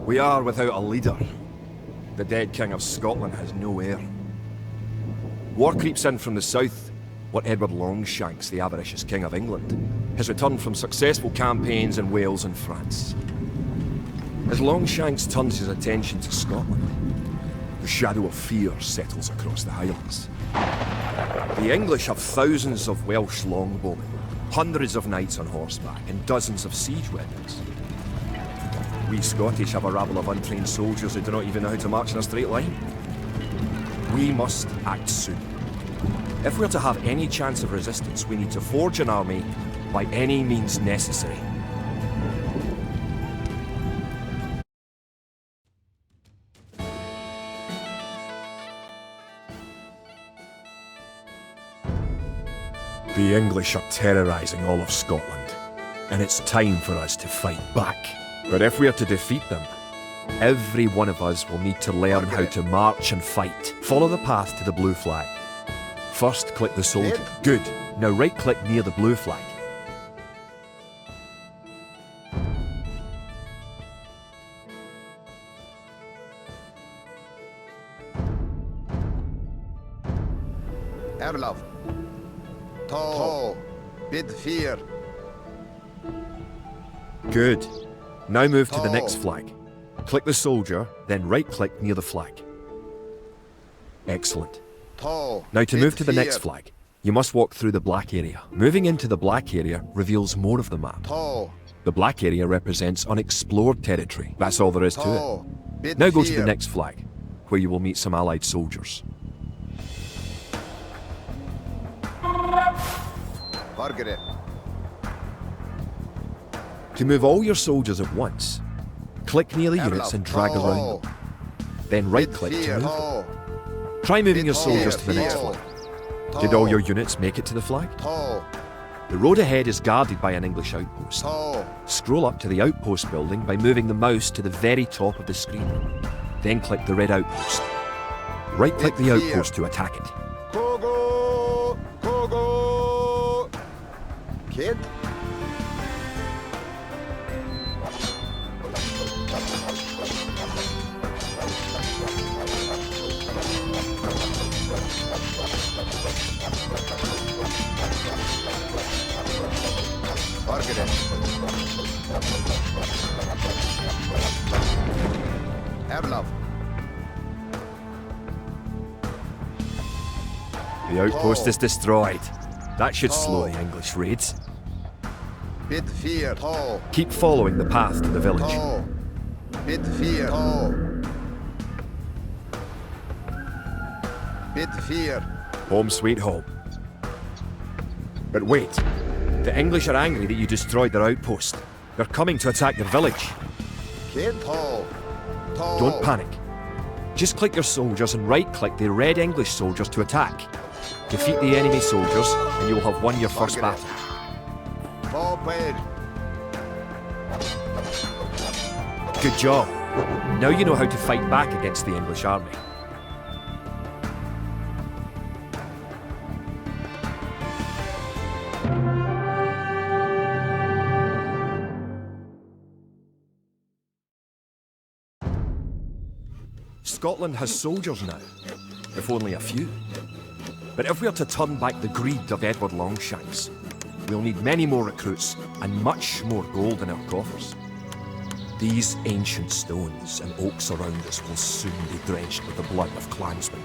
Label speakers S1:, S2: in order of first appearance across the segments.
S1: We are without a leader. The dead King of Scotland has no heir. War creeps in from the south. What Edward Longshanks, the avaricious King of England, has returned from successful campaigns in Wales and France. As Longshanks turns his attention to Scotland, the shadow of fear settles across the Highlands. The English have thousands of Welsh longbowmen, hundreds of knights on horseback, and dozens of siege weapons. We Scottish have a rabble of untrained soldiers who do not even know how to march in a straight line. We must act soon. If we're to have any chance of resistance, we need to forge an army by any means necessary. The English are terrorising all of Scotland, and it's time for us to fight back. But if we are to defeat them, every one of us will need to learn how to march and fight. Follow the path to the blue flag. First, click the soldier. Good. Now right-click near the blue flag.
S2: Erlov. To. Bid fear.
S1: Good. Now move to the next flag. Click the soldier, then right-click near the flag. Excellent. Now to move to the next flag, you must walk through the black area. Moving into the black area reveals more of the map. The black area represents unexplored territory. That's all there is to it. Now go to the next flag, where you will meet some allied soldiers. To move all your soldiers at once, click near the units and drag around them. Then right-click to move them. Try moving your soldiers to the next flag. Did all your units make it to the flag? The road ahead is guarded by an English outpost. Scroll up to the outpost building by moving the mouse to the very top of the screen. Then click the red outpost. Right-click the outpost to attack it.
S2: Kogo! Kogo! Kid? Target. Erlov.
S1: The outpost is destroyed. That should slow the English raids.
S2: Bid fear.
S1: Keep following the path to the village.
S2: Bid fear. Bid fear.
S1: Home sweet home. But wait. The English are angry that you destroyed their outpost. They're coming to attack the village. Don't panic. Just click your soldiers and right-click the red English soldiers to attack. Defeat the enemy soldiers and you will have won your first battle. Good job. Now you know how to fight back against the English army. Scotland has soldiers now, if only a few. But if we are to turn back the greed of Edward Longshanks, we'll need many more recruits and much more gold in our coffers. These ancient stones and oaks around us will soon be drenched with the blood of clansmen.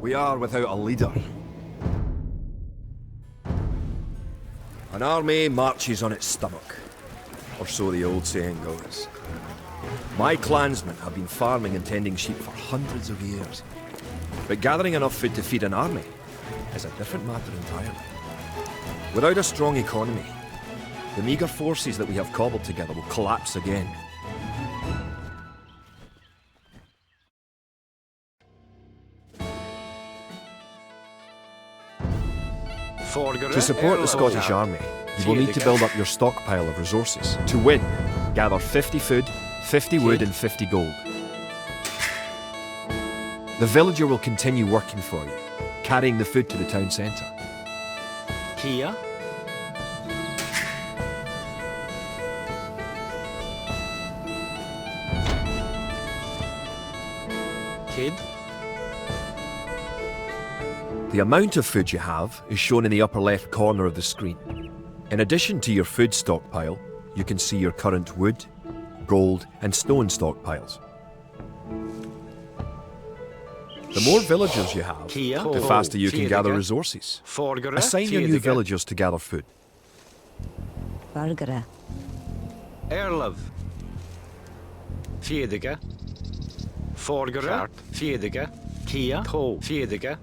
S1: We are without a leader. An army marches on its stomach, or so the old saying goes. My clansmen have been farming and tending sheep for hundreds of years, but gathering enough food to feed an army is a different matter entirely. Without a strong economy, the meagre forces that we have cobbled together will collapse again. To support the Scottish army, you will need to build up your stockpile of resources. To win, gather 50 food, 50 wood and 50 gold. The villager will continue working for you, carrying the food to the town centre.
S3: Kia. Kid.
S1: The amount of food you have is shown in the upper left corner of the screen. In addition to your food stockpile, you can see your current wood, gold and stone stockpiles. The more villagers you have, the faster you can gather resources. Assign your new villagers to gather food.
S4: Bargara.
S3: Erlov. Fiedige. Forgere. Fiedige. Kia. To. Fiedige.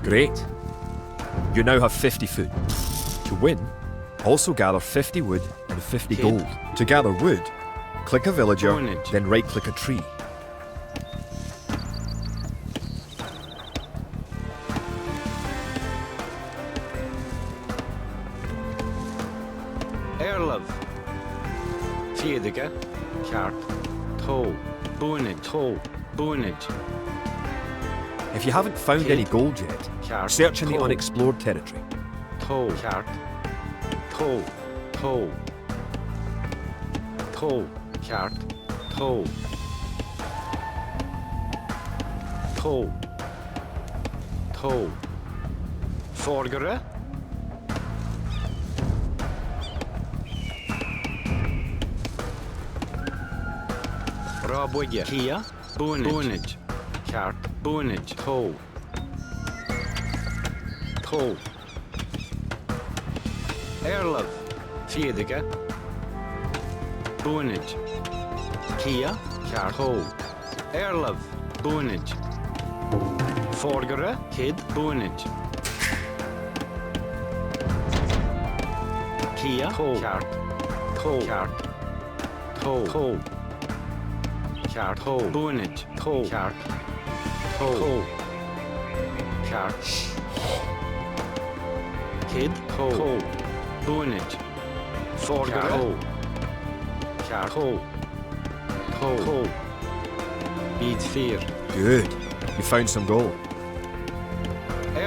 S1: Great. You now have 50 food. To win, also gather 50 wood and 50 gold. To gather wood, click a villager, then right-click a tree.
S3: Erlov. Fiedige. Kart. To. Boonage. To. Boonage.
S1: If you haven't found any gold yet, search in the unexplored territory.
S3: To. Kart. To. To. To. Kart. To. To. To. Forgere. Rabwege. Kia. Boonage. Kart. Boonage. To. To. Erlov. Fiedige. Boonage. Kia. Kart. To. Erlov. Boonage. Forgere. Kid. Boonage. Kia. To. Kart. To. Kart. To. To. Kart. To. Boonage. To. Kart. To. Kart. Kid. To. Boonage. Forgere. Kart. To. Beat 4.
S1: Good. You found some gold.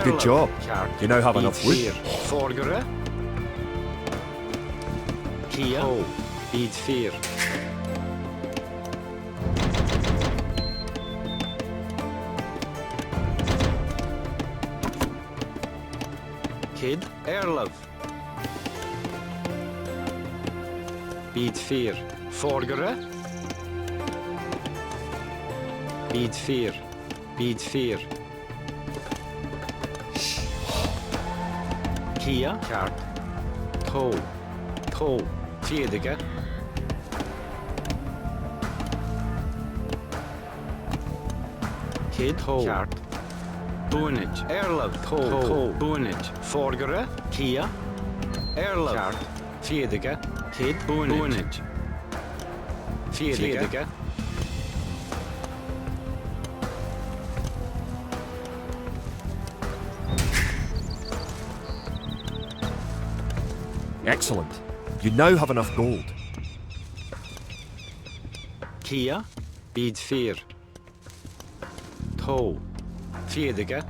S1: Good job. You now have enough wood.
S3: Forgere. Kia. Beat 4. Kid. Erlov. Beat 4. Forgere. Beat 4. Beat 4. Kia. Kart. To. To. Fiedige. Kid. To. Kart. Boonage. Erlov. To. Boonage. Forgere. Kia. Erlov. Kart. Fiedige. Kid. Boonage. Fiedige.
S1: Excellent. You now have enough gold.
S3: Kia. Beat 4. To. Fiedige.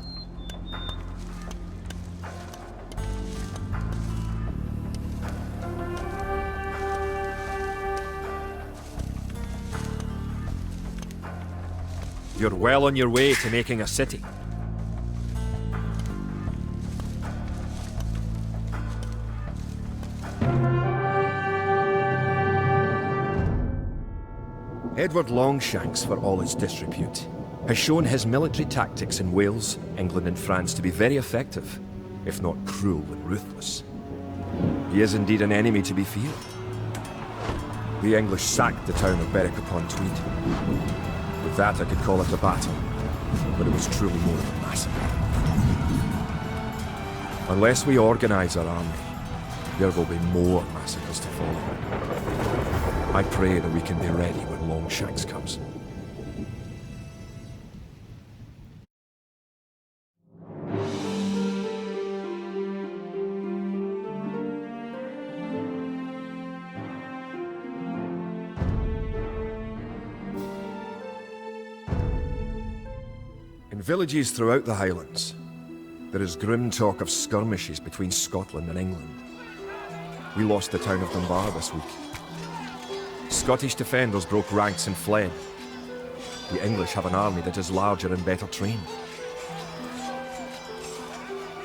S1: You're well on your way to making a city. Edward Longshanks, for all his disrepute, has shown his military tactics in Wales, England and France to be very effective, if not cruel and ruthless. He is indeed an enemy to be feared. The English sacked the town of Berwick-upon-Tweed. With that, I could call it a battle, but it was truly more of a massacre. Unless we organise our army, there will be more massacres to follow. I pray that we can be ready when Longshanks comes. In villages throughout the Highlands, there is grim talk of skirmishes between Scotland and England. We lost the town of Dunbar this week. Scottish defenders broke ranks and fled. The English have an army that is larger and better trained.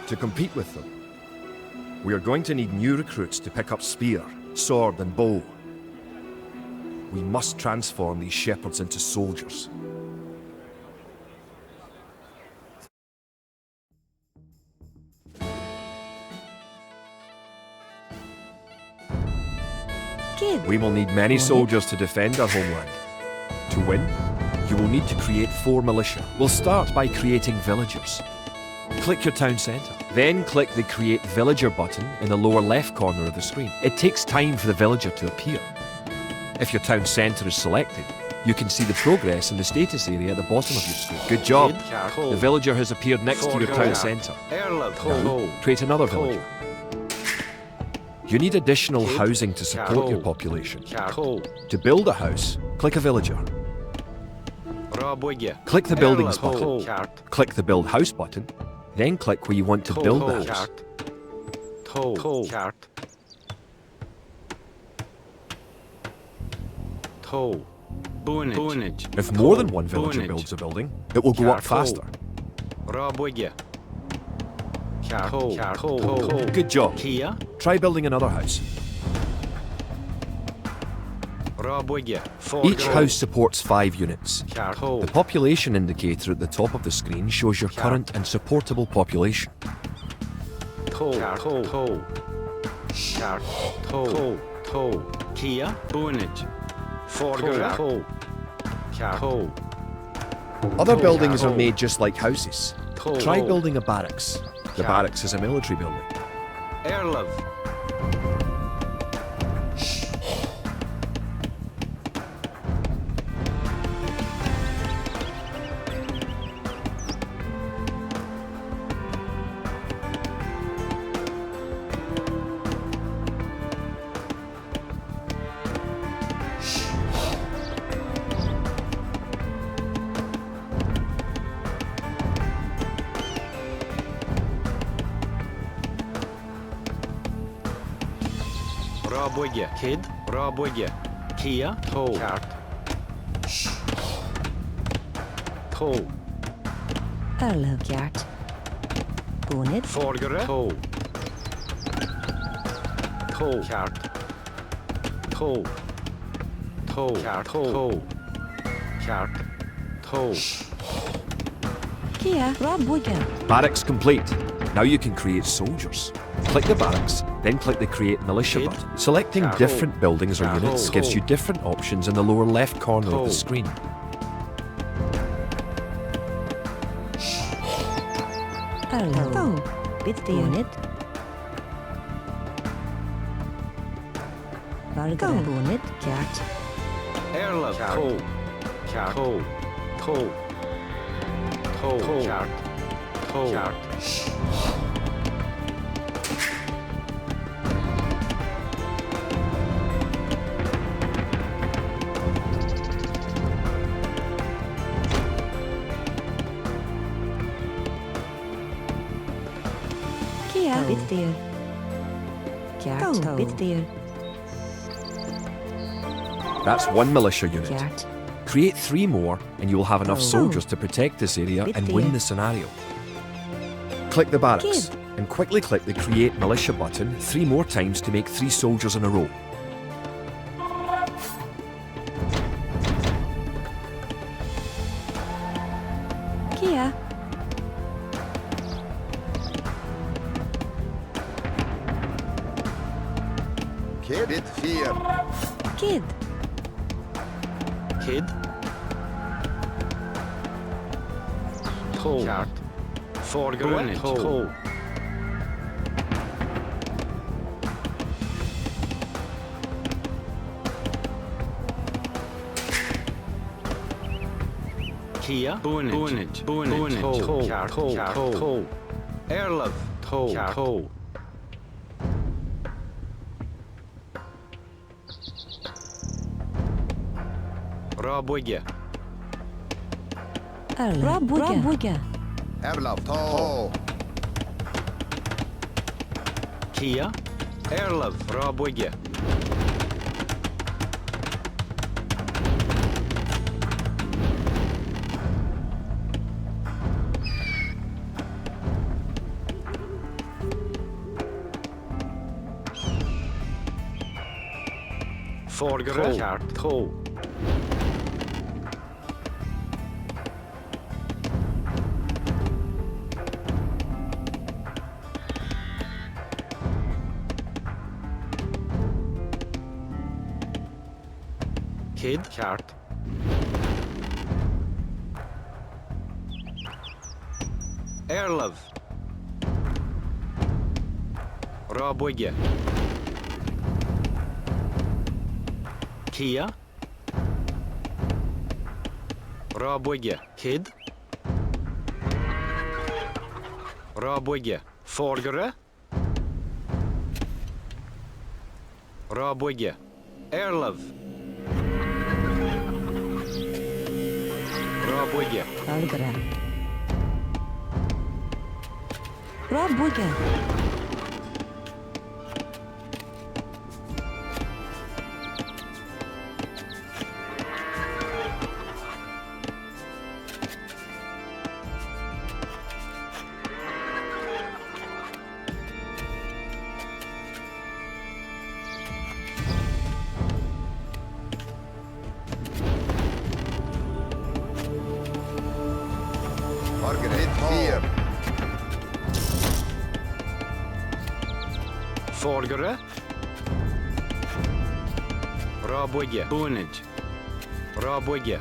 S1: To compete with them, we are going to need new recruits to pick up spear, sword and bow. We must transform these shepherds into soldiers. We will need many soldiers to defend our homeland. To win, you will need to create 4 militia. We'll start by creating villagers. Click your town centre. Then click the Create Villager button in the lower left corner of the screen. It takes time for the villager to appear. If your town centre is selected, you can see the progress in the status area at the bottom of your screen. Good job. The villager has appeared next to your town centre. Now, create another villager. You need additional housing to support your population. To build a house, click a villager. Click the Buildings button. Click the Build House button. Then click where you want to build the house. If more than one villager builds a building, it will go up faster. Good job. Try building another house. Each house supports 5 units. The population indicator at the top of the screen shows your current and supportable population. Other buildings are made just like houses. Try building a barracks. The barracks is a military building.
S3: Kid, Kia, Kart.
S4: Örlövgjart. Bonnet.
S3: Forgere. Kart. Kart.
S4: Kia, Robwood.
S1: Barracks complete. Now you can create soldiers. Click the barracks, then click the Create Militia button. Selecting different buildings or units gives you different options in the lower left corner of the screen.
S4: Örlöv. Bonnet. Vargare. Bonnet. Kart.
S3: Erlöv. Kart.
S4: Bitdyr. Kart. Bitdyr.
S1: That's 1 militia unit.
S4: Kart.
S1: Create 3 more and you will have enough soldiers to protect this area and win the scenario. Click the barracks and quickly click the Create Militia button 3 more times to make 3 soldiers in a row.
S4: Kia.
S2: Kid. Bit 4.
S4: Kid.
S3: Kid. Toe. Cart. Forgere. Toe. Kia. Boonage. Toe. Cart. Toe. Erlov. Toe. Rabwige.
S4: Rabwige.
S2: Erlov. Toe.
S3: Kia. Erlov. Rabwige. Forgere. Cart. Toe. Kid. Cart. Erlov. Rabwige. Kia. Rabwige. Kid. Rabwige. Forgere. Rabwige. Erlov. Rabwige.
S4: Algra. Rabwige.
S2: Margaret hier.
S3: Forgere. Rabwige. Boonage. Rabwige.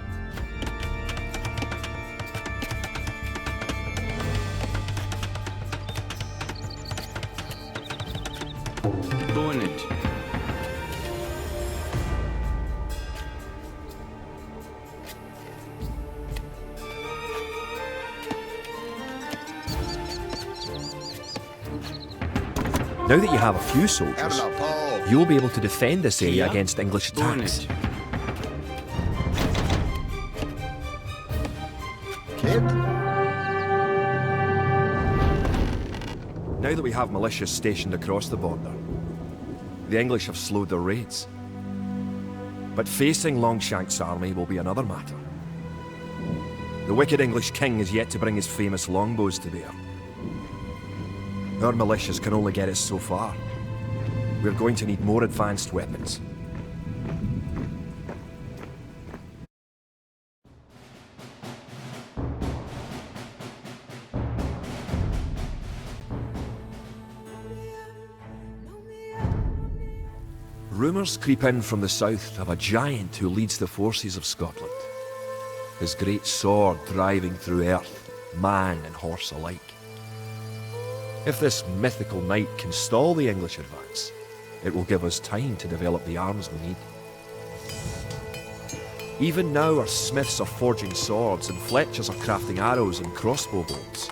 S3: Boonage.
S1: Now that you have a few soldiers,
S2: Erlov. Toe.
S1: you'll be able to defend this area
S3: Kia.
S1: against English attacks.
S3: Boonage.
S2: Kid.
S1: Now that we have militias stationed across the border, the English have slowed their raids. But facing Longshank's army will be another matter. The wicked English king is yet to bring his famous longbows to bear. Our militias can only get us so far. We're going to need more advanced weapons. Rumours creep in from the south of a giant who leads the forces of Scotland. His great sword driving through earth, man and horse alike. If this mythical knight can stall the English advance, it will give us time to develop the arms we need. Even now our smiths are forging swords and fletchers are crafting arrows and crossbow bolts.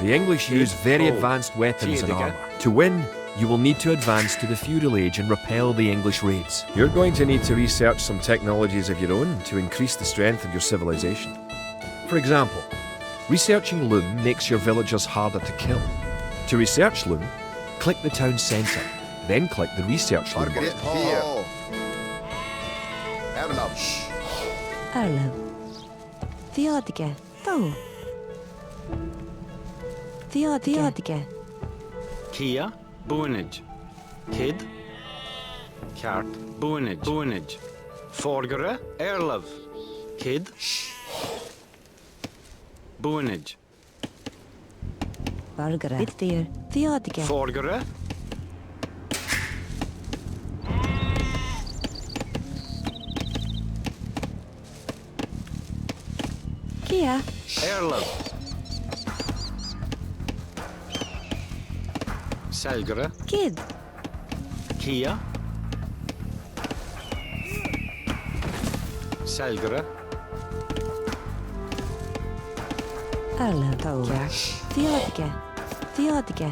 S1: The English use very advanced weapons and armour. To win, you will need to advance to the feudal age and repel the English raids. You're going to need to research some technologies of your own to increase the strength of your civilization. For example, researching loom makes your villagers harder to kill. To research loom, click the town centre, then click the research loom
S2: Margaret
S1: button.
S2: here. Erlov.
S4: Arlo. Theodige. Toe. Theodige.
S3: Kia. Boonage. Kid. Cart. Boonage. Forgere. Erlov. Kid. Boonage.
S4: Bargara. Bittir. Theodige.
S3: Forgere.
S4: Kia.
S3: Erlov. Selgere.
S4: Kid.
S3: Kia. Selgere.
S4: Erlev. Tau. Theodige. Theodige.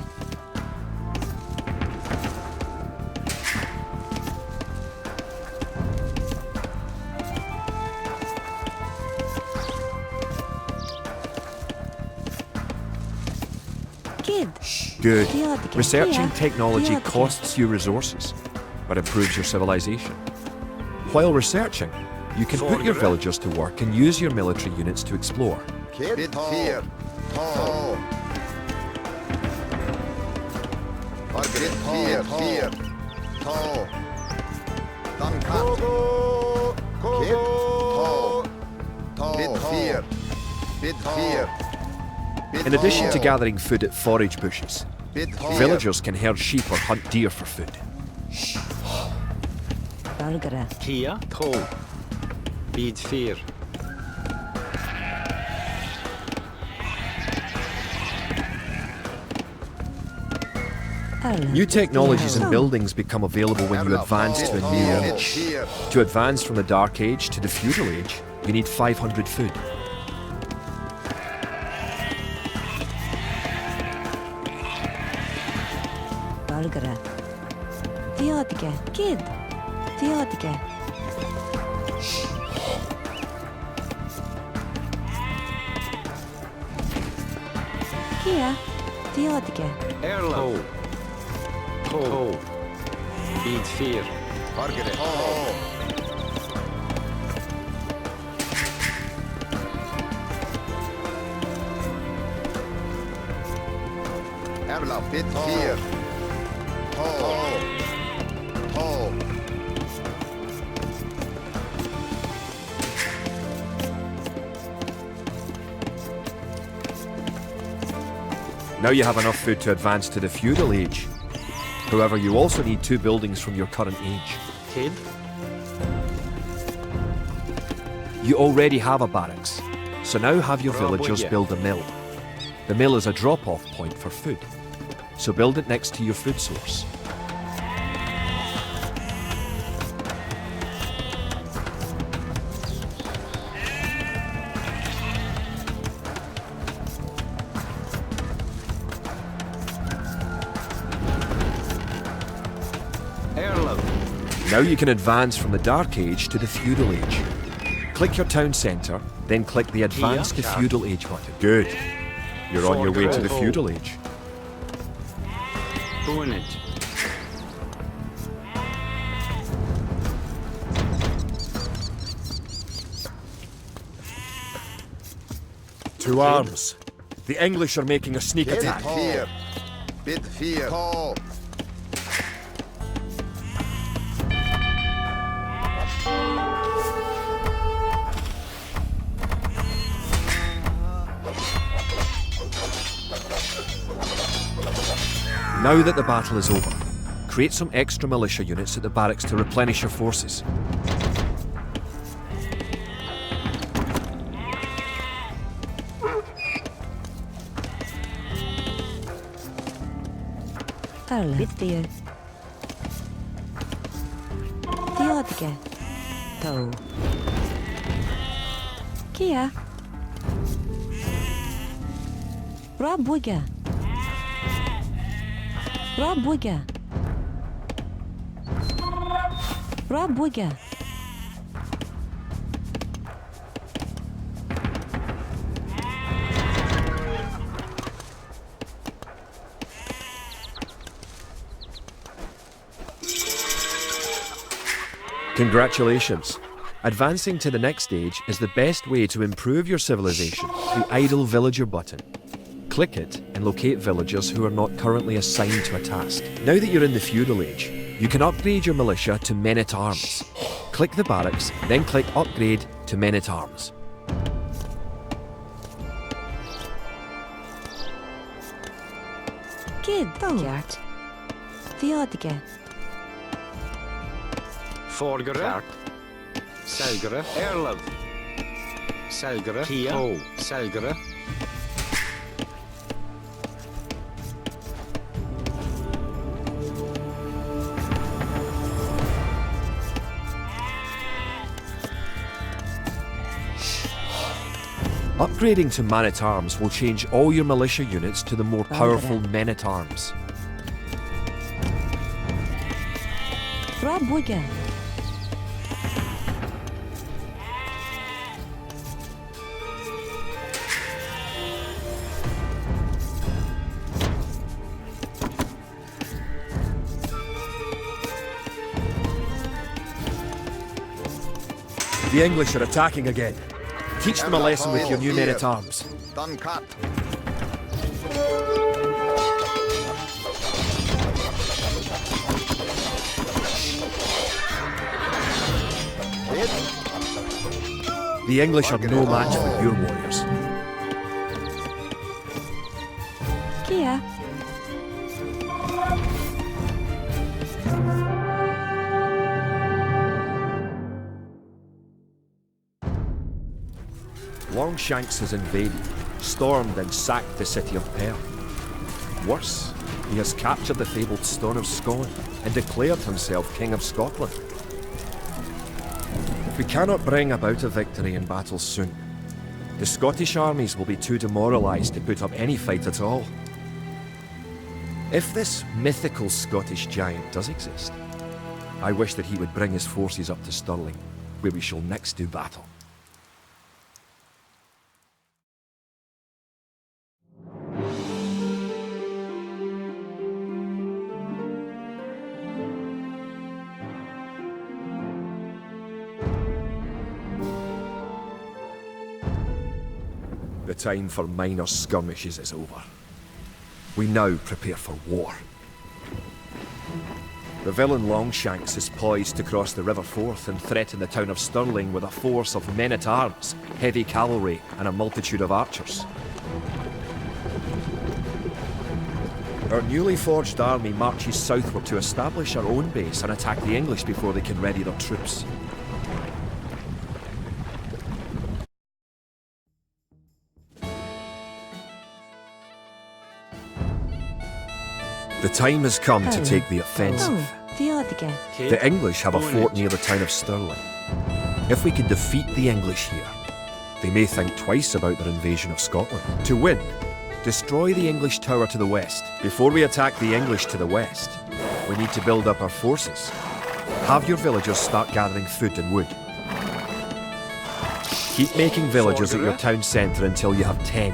S4: Kid.
S1: Good.
S4: Theodige.
S1: Researching
S4: Kia.
S1: technology
S4: Theodige.
S1: costs you resources, but improves your civilization. While researching, you can put your villagers to work and use your military units to explore.
S2: Kid. Bit fear. Tall. Bit fear. Fear. Tall. Duncan. Kid. Tall. Tall. Bit fear. Bit fear.
S1: In addition to gathering food at forage bushes, villagers can herd sheep or hunt deer for food.
S4: Bargara.
S3: Kia. To. Bid fear.
S4: Erlev.
S1: New technologies and buildings become available when you advance to a new age. To advance from the Dark Age to the Feudal Age, you need 500 food.
S4: Bargara. Theodige. Kid. Theodige. Kia. Theodige.
S3: Erlov. To. Bid fear.
S2: Margaret. Tall. Erla. Bit fear. Tall. Tall.
S1: Now you have enough food to advance to the Feudal Age. However, you also need 2 buildings from your current age.
S3: Kid.
S1: You already have a barracks, so now have your villagers build a mill. The mill is a drop-off point for food, so build it next to your food source.
S3: Erlov.
S1: Now you can advance from the Dark Age to the Feudal Age. Click your town centre, then click the Advance to Feudal Age button. Good. You're on your way to the Feudal Age.
S3: Coinage.
S1: To arms. The English are making a sneak
S2: Kid.
S1: attack.
S2: Fear. Bit fear. Tall.
S1: Now that the battle is over, create some extra militia units at the barracks to replenish your forces.
S4: Erlev. Bittir. Theodige. Tau. Kia. Rabuga. Rabuga. Rabuga.
S1: Congratulations! Advancing to the next stage is the best way to improve your civilization. The idle villager button. Click it and locate villagers who are not currently assigned to a task. Now that you're in the Feudal Age, you can upgrade your militia to men-at-arms. Click the barracks, then click Upgrade to Men-at-Arms.
S4: Kid. Gert. Theodige.
S3: Forgere. Selgere. Erlov. Selgere. Kia. Oh. Selgere.
S1: Upgrading to man-at-arms will change all your militia units to the more powerful men-at-arms.
S4: Rabuga.
S1: The English are attacking again. Teach them a lesson with your new men-at-arms.
S2: Done cut.
S1: The English are no match for your warriors.
S4: Kia.
S1: Longshanks has invaded, stormed and sacked the city of Perth. Worse, he has captured the fabled Stone of Scone and declared himself King of Scotland. If we cannot bring about a victory in battle soon, the Scottish armies will be too demoralised to put up any fight at all. If this mythical Scottish giant does exist, I wish that he would bring his forces up to Stirling, where we shall next do battle. The time for minor skirmishes is over. We now prepare for war. The villain Longshanks is poised to cross the River Forth and threaten the town of Stirling with a force of men-at-arms, heavy cavalry, and a multitude of archers. Our newly forged army marches southward to establish our own base and attack the English before they can ready their troops. The time has come to take the offensive.
S4: Theodige.
S1: The English have a fort near the town of Stirling. If we can defeat the English here, they may think twice about their invasion of Scotland. To win, destroy the English tower to the west. Before we attack the English to the west, we need to build up our forces. Have your villagers start gathering food and wood. Keep making villagers at your town centre until you have 10.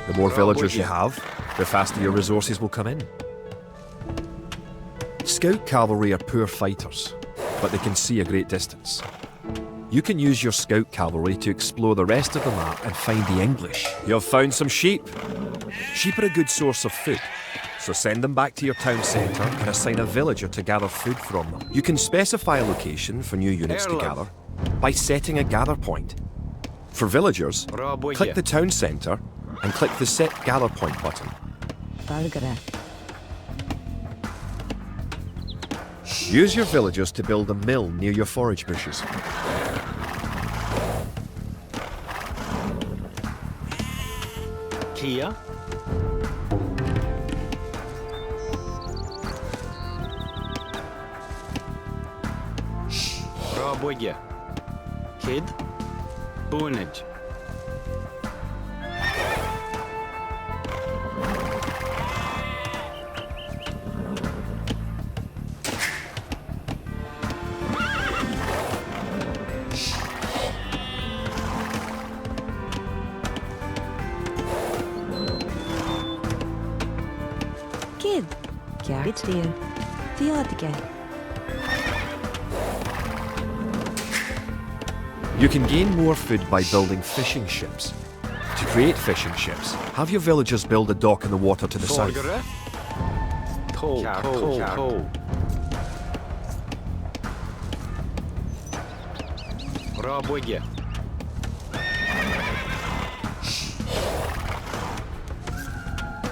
S1: The more villagers you have, the faster your resources will come in. Scout cavalry are poor fighters, but they can see a great distance. You can use your scout cavalry to explore the rest of the map and find the English. You've found some sheep. Sheep are a good source of food, so send them back to your town centre and assign a villager to gather food from them. You can specify a location for new units to gather by setting a gather point. For villagers, click the town centre and click the Set Gather Point button.
S4: Valgere.
S1: Use your villagers to build a mill near your forage bushes.
S3: Kia. Rabuga. Kid. Bonage.
S4: Kid. Gert. Theodige.
S1: You can gain more food by building fishing ships. To create fishing ships, have your villagers build a dock in the water to the south.
S3: Forgere. Coal. Rabuga.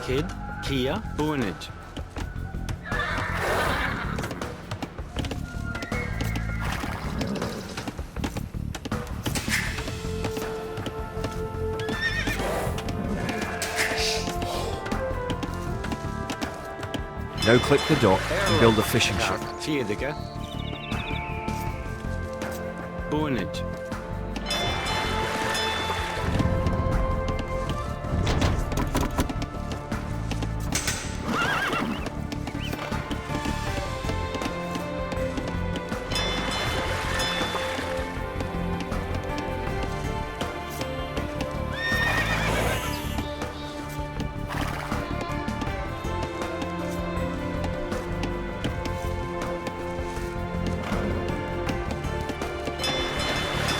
S3: Kid. Kia, bonage.
S1: Now click the dock and build a fishing ship.
S3: Fiedige. Bonage.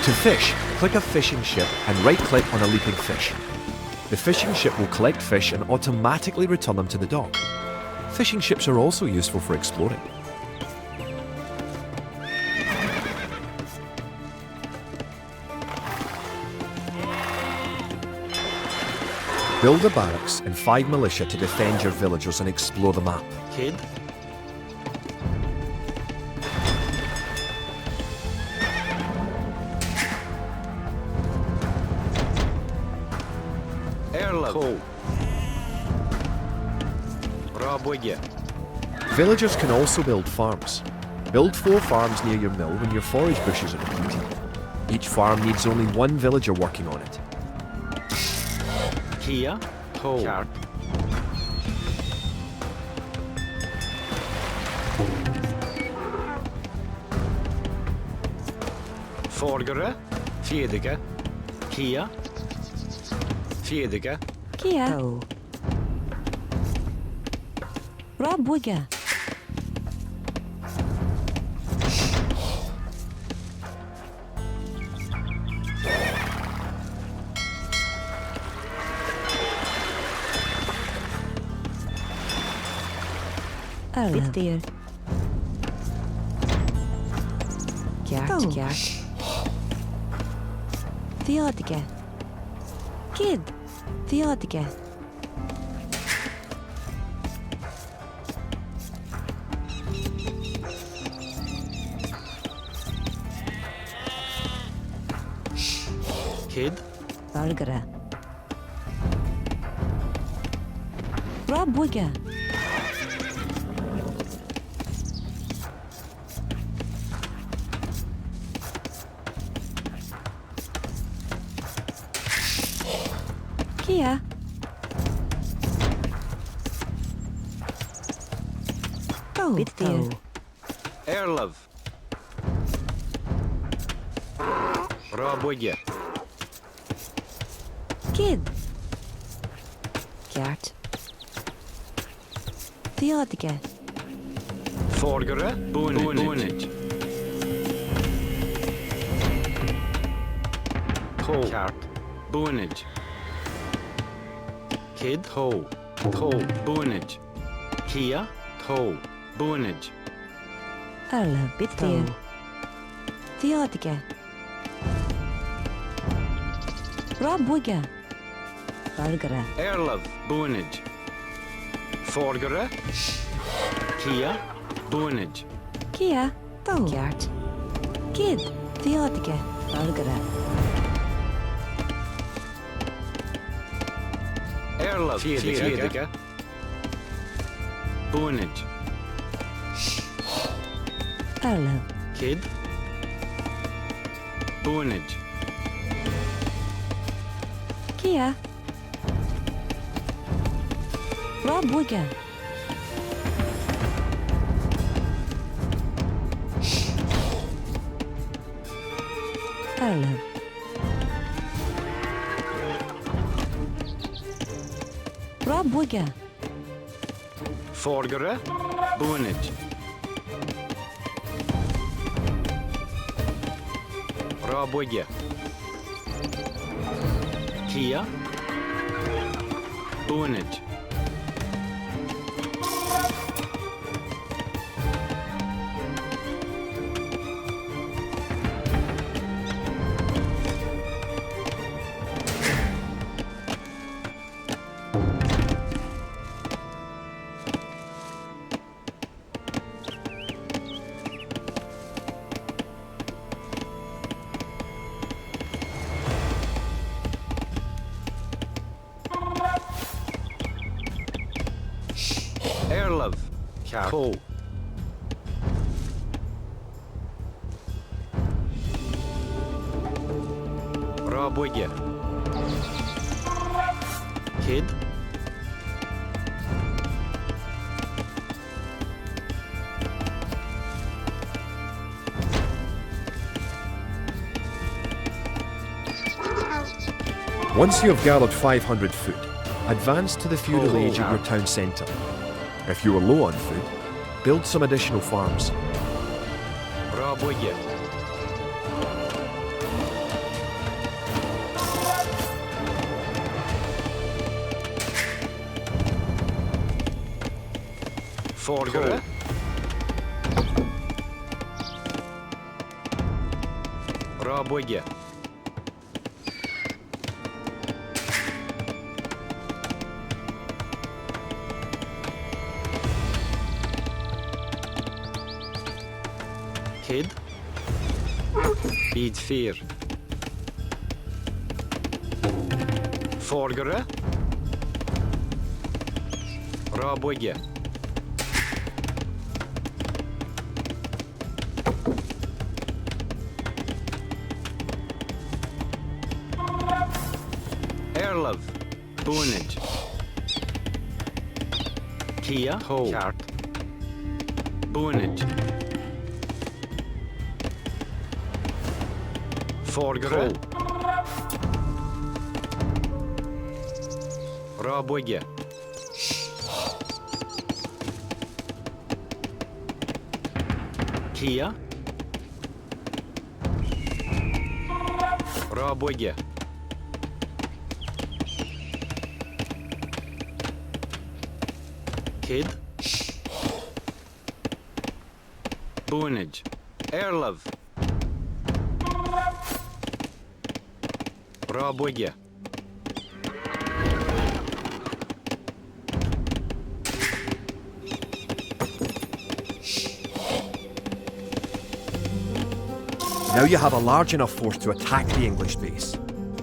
S1: To fish, click a fishing ship and right-click on a leaping fish. The fishing ship will collect fish and automatically return them to the dock. Fishing ships are also useful for exploring. Build a barracks and 5 militia to defend your villagers and explore the map.
S3: Kid. Erlov. Cool. Raboye.
S1: Villagers can also build farms. Build 4 farms near your mill when your forage bushes are depleted. Each farm needs only 1 villager working on it.
S3: Kia, Ho. Kart. Forgere, Fiedige. Kia. Fiedige.
S4: Kia. Oh. Rob Wigger. Bit there. Kjart, kjart. Theodige. Kid. Theodige.
S3: Kid.
S4: Burgera. Rob Wigger. Kia. Oh, bit there.
S3: Erlov. Raboye.
S4: Kid. Kjart. Theodige.
S3: Forgere, bonage. Ho. Kart. Bonage. Kid, ho. Ho. Bonage. Kia, ho. Bonage.
S4: Arla, bit there. Theodige. Rob Wigger. Burgera.
S3: Erlov, bonage. Forgere. Kia, bonage.
S4: Kia. Kjart. Kid. Theodige. Burgera.
S3: Erlov, Fiedige. Bonage.
S4: Arla.
S3: Kid. Bonage.
S4: Kia. Rob Wigger. Arla. Rob Wigger.
S3: Forgere, bonage. Raboye. Kia. Bonage. Kaart. Ho. Raboye. Kid.
S1: Once you have gathered 500 food, advance to the feudal age at your town centre. If you are low on food, build some additional farms.
S3: Raboye. Forgere. Raboye. Kid. Bid 4. Forgere. Raboye. Erlov. Bonage. Kia. Ho. Kaart. Bonage. Forgere. Raboye. Kia. Raboye. Kid. Bonage. Erlov. Raboye.
S1: Now you have a large enough force to attack the English base.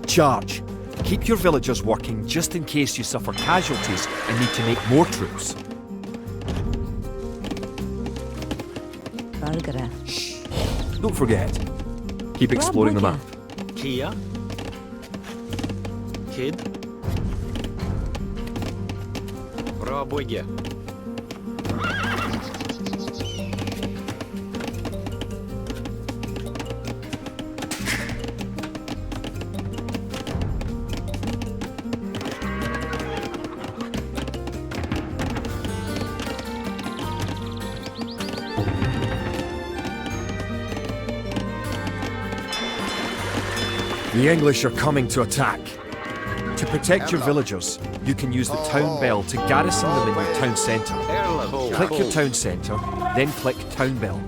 S1: Charge! Keep your villagers working just in case you suffer casualties and need to make more troops.
S4: Valgara.
S1: Don't forget, keep exploring the map.
S3: Kia. Kid. Raboye.
S1: The English are coming to attack. To protect your villagers, you can use the town bell to garrison them in your town centre. Click your town centre, then click town bell.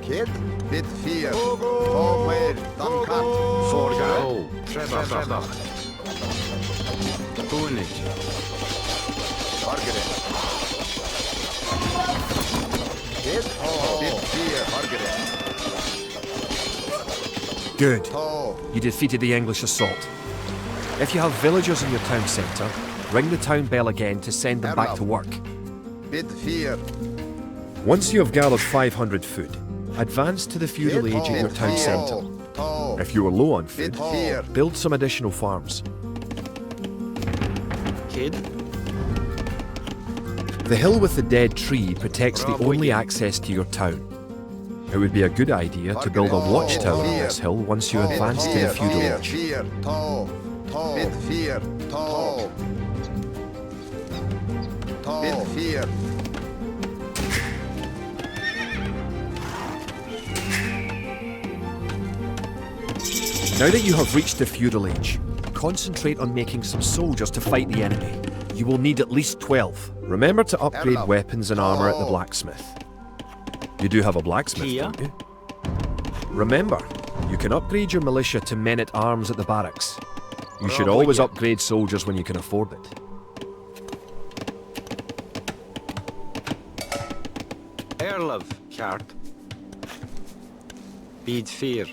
S2: Kid. Bid 4. Forward. Duncan.
S3: Forgere. Trebba. Bonage.
S2: Forgere. Kid. Bid 4. Forgere.
S1: Good.
S2: Ho.
S1: You defeated the English assault. If you have villagers in your town centre, ring the town bell again to send them back to work.
S2: Bid 4.
S1: Once you have gathered 500 food, advance to the feudal age at your town centre. If you are low on food, build some additional farms.
S3: Kid.
S1: The hill with the dead tree protects the only access to your town. It would be a good idea to build a watchtower on this hill once you advance to the feudal age.
S2: Bid 4. Bid 4.
S1: Now that you have reached the feudal age, concentrate on making some soldiers to fight the enemy. You will need at least 12. Remember to upgrade weapons and armour at the blacksmith. You do have a blacksmith,
S3: Kia.
S1: don't you? Remember, you can upgrade your militia to men-at-arms at the barracks. You should always upgrade soldiers when you can afford it.
S3: Erlov. Kaart. Bid 4.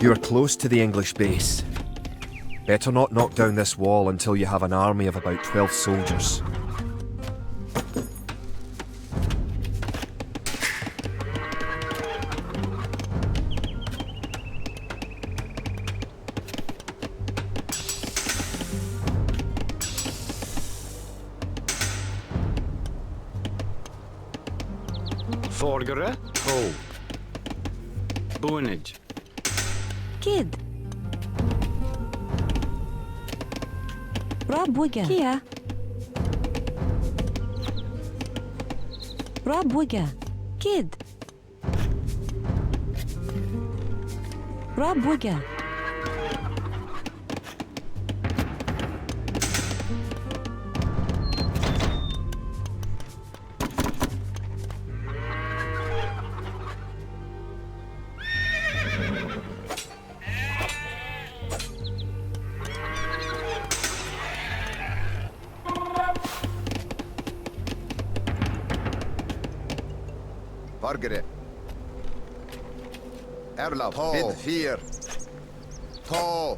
S1: You are close to the English base. Better not knock down this wall until you have an army of about 12 soldiers.
S3: Forgere, Ho. Boonage.
S4: Kid. Rabuga. Kia. Rabuga. Kid. Rabuga.
S2: Fargere. Erlav. Bid 4. Ta.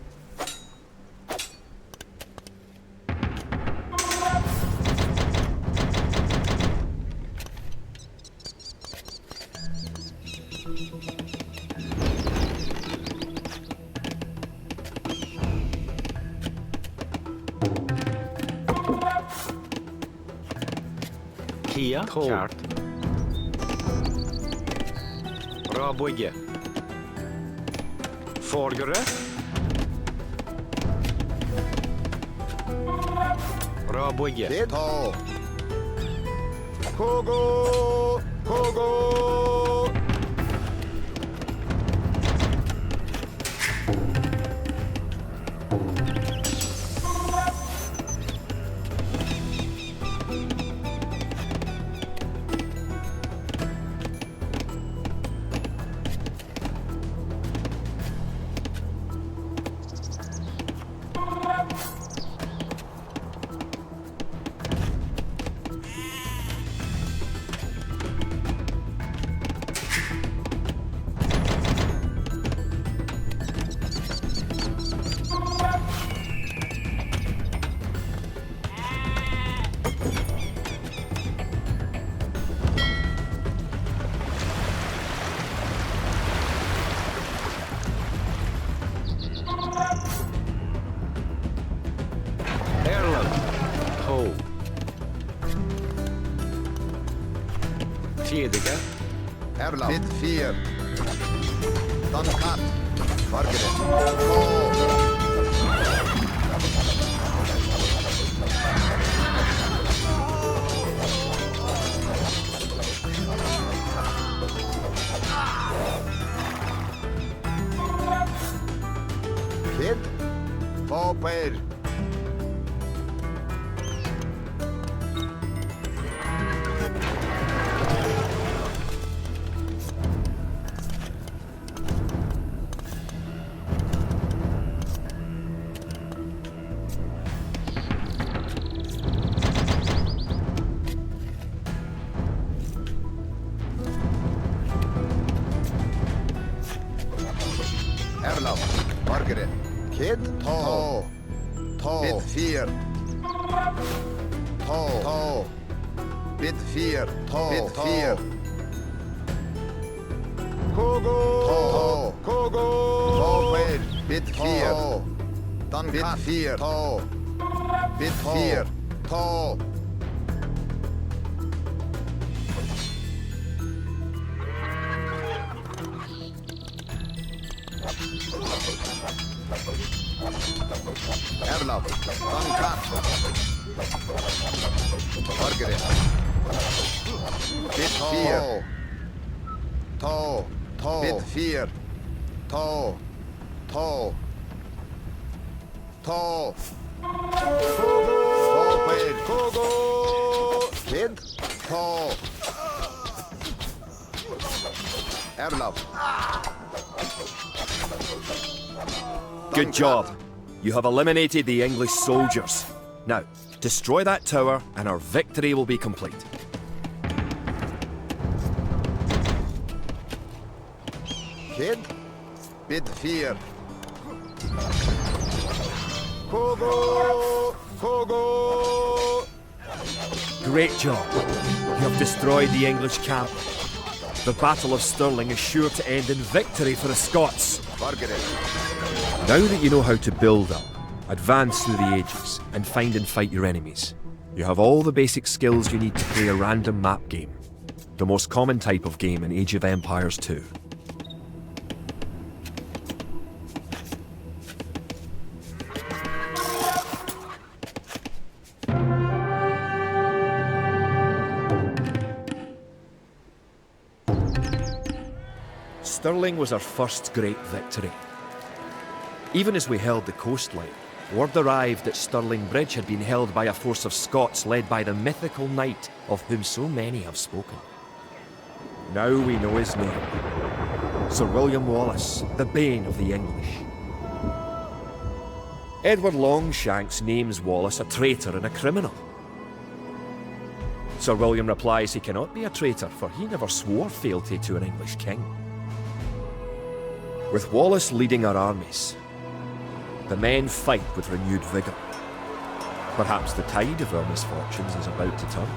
S3: Kia, Kjart. Raboge. Forgere. Raboge.
S2: Bid. Ta. Kogo. Kogo.
S3: Erland. Ho. Tidige.
S2: Erlav. Bid 4. Dankat. Fargere. Ta. Kid. Popper. Erlav. Fargere. Kid. Ta. Ta. Bid 4. Ta. Ta. Bid 4. Ta. Bid 4. Kogo. Ta. Kogo. Popper. Bid 4. Dan bid 4. Ta. Bid 4. Ta. Erlav. Dankat. Fargere. Bid 4. Ta. Ta. Bid 4. Ta. Ta. Ta. Kogo. Popper. Kogo. Kid. Ta. Erlav.
S1: Good job. You have eliminated the English soldiers. Now, destroy that tower and our victory will be complete.
S2: Kid. Bid 4. Kogo. Kogo.
S1: Great job. You have destroyed the English camp. The Battle of Stirling is sure to end in victory for the Scots.
S2: Fargere.
S1: Now that you know how to build up, advance through the ages, and find and fight your enemies, you have all the basic skills you need to play a random map game. the most common type of game in Age of Empires 2. Stirling was our first great victory. Even as we held the coastline, word arrived that Stirling Bridge had been held by a force of Scots led by the mythical knight of whom so many have spoken. Now we know his name. Sir William Wallace, the bane of the English. Edward Longshanks names Wallace a traitor and a criminal. Sir William replies he cannot be a traitor, for he never swore fealty to an English king. With Wallace leading our armies, the men fight with renewed vigour. Perhaps the tide of our misfortunes is about to turn.